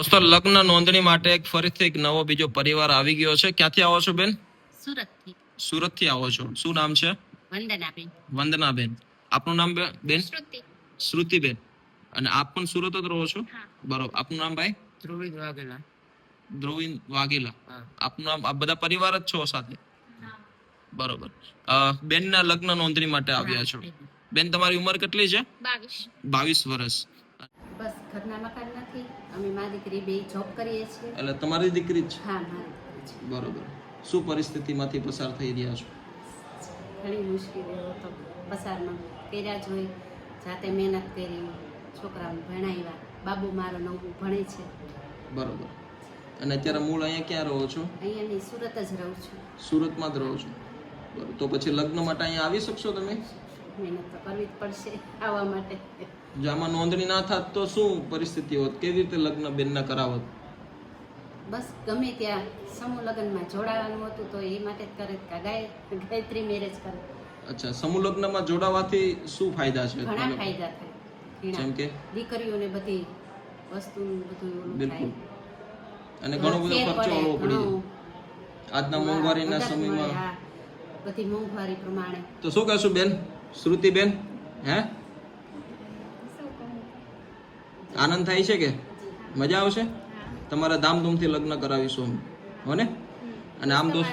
દોસ્તો લગ્ન નોંધણી માટે એક ફરીથી એક નવો બીજો પરિવાર આવી ગયો છે. ક્યાંથી આવો છો બેન? સુરતથી. સુરતથી આવો છો. શું નામ છે? વંદનાબેન. વંદનાબેન. આપનું નામ બેન? શ્રુતિ. શ્રુતિબેન. અને આપ પણ સુરત જ રહો છો? હા. બરોબર. આપનું નામ ભાઈ? ધ્રુવિન વાઘેલા. ધ્રુવિન વાઘેલા. હા. આપનું નામ? આપ બધા પરિવાર જ છો સાથે? હા. બરોબર. બેનના લગ્ન નોંધણી માટે આવ્યા છો. બેન તમારી ઉંમર કેટલી છે? 22. 22 વર્ષ. બસ ઘરના મકાન નથી. અમે મારી દીકરી બે જોબ કરીએ છીએ. એટલે તમારી દીકરી જ છે? હા, મારી દીકરી છે. બરોબર. શું પરિસ્થિતિમાંથી પસાર થઈ રહ્યા છો? ઘણી મુશ્કેલીઓ તો પસારમાં કર્યા જ હોય. જાતે મહેનત કરી, છોકરાઓને ભણાવ્યા. બાબુ મારો નવું ભણે છે. બરોબર. અને અત્યારે મૂળ અહીંયા ક્યાં રહો છો? અહીંયાની સુરત જ રહું છું. સુરતમાં જ રહો છો. બરોબર. તો પછી લગ્ન માટે અહીંયા આવી શકશો તમે? મહેનત તો કરવી જ પડશે આવવા માટે. જો આમાં નોંધણી ના થાત તો શું પરિસ્થિતિ હોત? કેવી રીતે લગ્ન બેનના કરાવત? બસ ગમે ત્યાં સમૂહ લગ્નમાં જોડાવાનું હતું તો એ માટે જ કરે. ગાયત્રી મેરેજ કરે. અચ્છા, સમૂહ લગ્નમાં જોડાવાથી શું ફાયદા છે? ઘણા ફાયદા થાય. જેમ કે દીકરીઓને બધી વસ્તુનું બધું ઓલું બિલકુલ. થાય. અને ઘણો બધો ફેર ખર્ચો પડે, આવવો પડી ઘણો જાય આજના મોંઘવારીના મદદ મળે, સમયમાં. હા. બધી મોંઘવારી પ્રમાણે તો શું કહેશું બેન? શ્રુતિબેન, હે આનંદ થાય છે કે મજા આવશે? તમારા ધામધૂમથી લગ્ન કરાવીશું અમે, હો ને? અને આમ દોસ્ત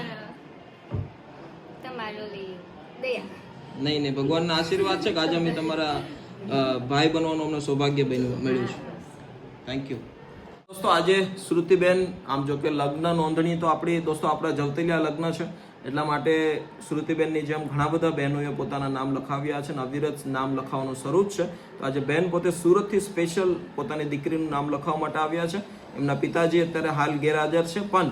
નહીં, ભગવાનના આશીર્વાદ છે કે આજે અમે તમારા ભાઈ બનવાનું અમને સૌભાગ્ય મળ્યું છે. Thank you. દોસ્તો આજે શ્રુતિબેન, આમ જો કે લગ્ન નોંધણી તો આપણા જવતલિયા લગ્ન છે એટલા માટે શ્રુતિબેનની જેમ ઘણા બધા બહેનોએ પોતાના નામ લખાવ્યા છે અને અવિરત નામ લખાવવાનું શરૂ જ છે. તો આજે બેન પોતે સુરતથી સ્પેશિયલ પોતાની દીકરીનું નામ લખાવવા માટે આવ્યા છે. એમના પિતાજી અત્યારે હાલ ગેરહાજર છે, પણ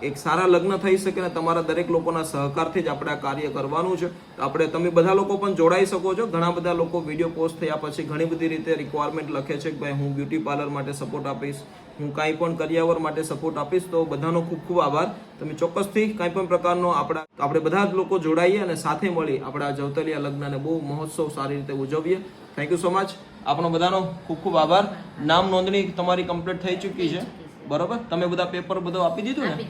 એક સારા લગ્ન થઈ શકે ને તમારા દરેક લોકોના સહકારથી જ આપણે આ કાર્ય કરવાનું છે. તો તમે બધા લોકો પણ જોડાઈ શકો છો. ઘણા બધા લોકો વિડીયો પોસ્ટ થયા પછી ઘણી બધી રીતે રિક્વાયરમેન્ટ લખે છે કે ભાઈ હું બ્યુટી પાર્લર માટે સપોર્ટ આપીશ, હું કાંઈ પણ કરિયાવર માટે સપોર્ટ આપીશ. તો બધાનો ખૂબ ખૂબ આભાર. તમે ચોક્કસથી કાંઈ પણ પ્રકારનો આપણે બધા જ લોકો જોડાઈએ અને સાથે મળી આપણા જવતલિયા લગ્નને બહુ મહોત્સવ સારી રીતે ઉજવીએ. Thank you so much. આપણો બધાનો ખૂબ ખૂબ આભાર. નામ નોંધણી તમારી કમ્પ્લીટ થઈ ચૂકી છે, બરોબર? તમે બધા પેપર બધું આપી દીધું ને?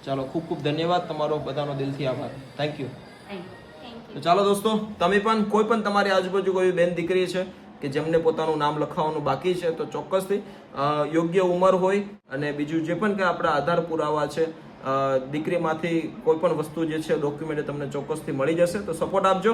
ચાલો, ખૂબ ખૂબ ધન્યવાદ. તમારો બધાનો દિલથી આભાર. Thank you. તો ચાલો દોસ્તો, તમે પણ કોઈ પણ તમારી આજુબાજુ કોઈ બેન દીકરી છે કે જેમને પોતાનું નામ લખાવવાનું બાકી છે તો ચોક્કસથી યોગ્ય ઉંમર હોય અને બીજું જે પણ કે આપણા આધાર પુરાવા છે, દીકરીમાંથી કોઈ પણ વસ્તુ જે છે ડોક્યુમેન્ટ તમને ચોક્કસથી મળી જશે. તો સપોર્ટ આપજો.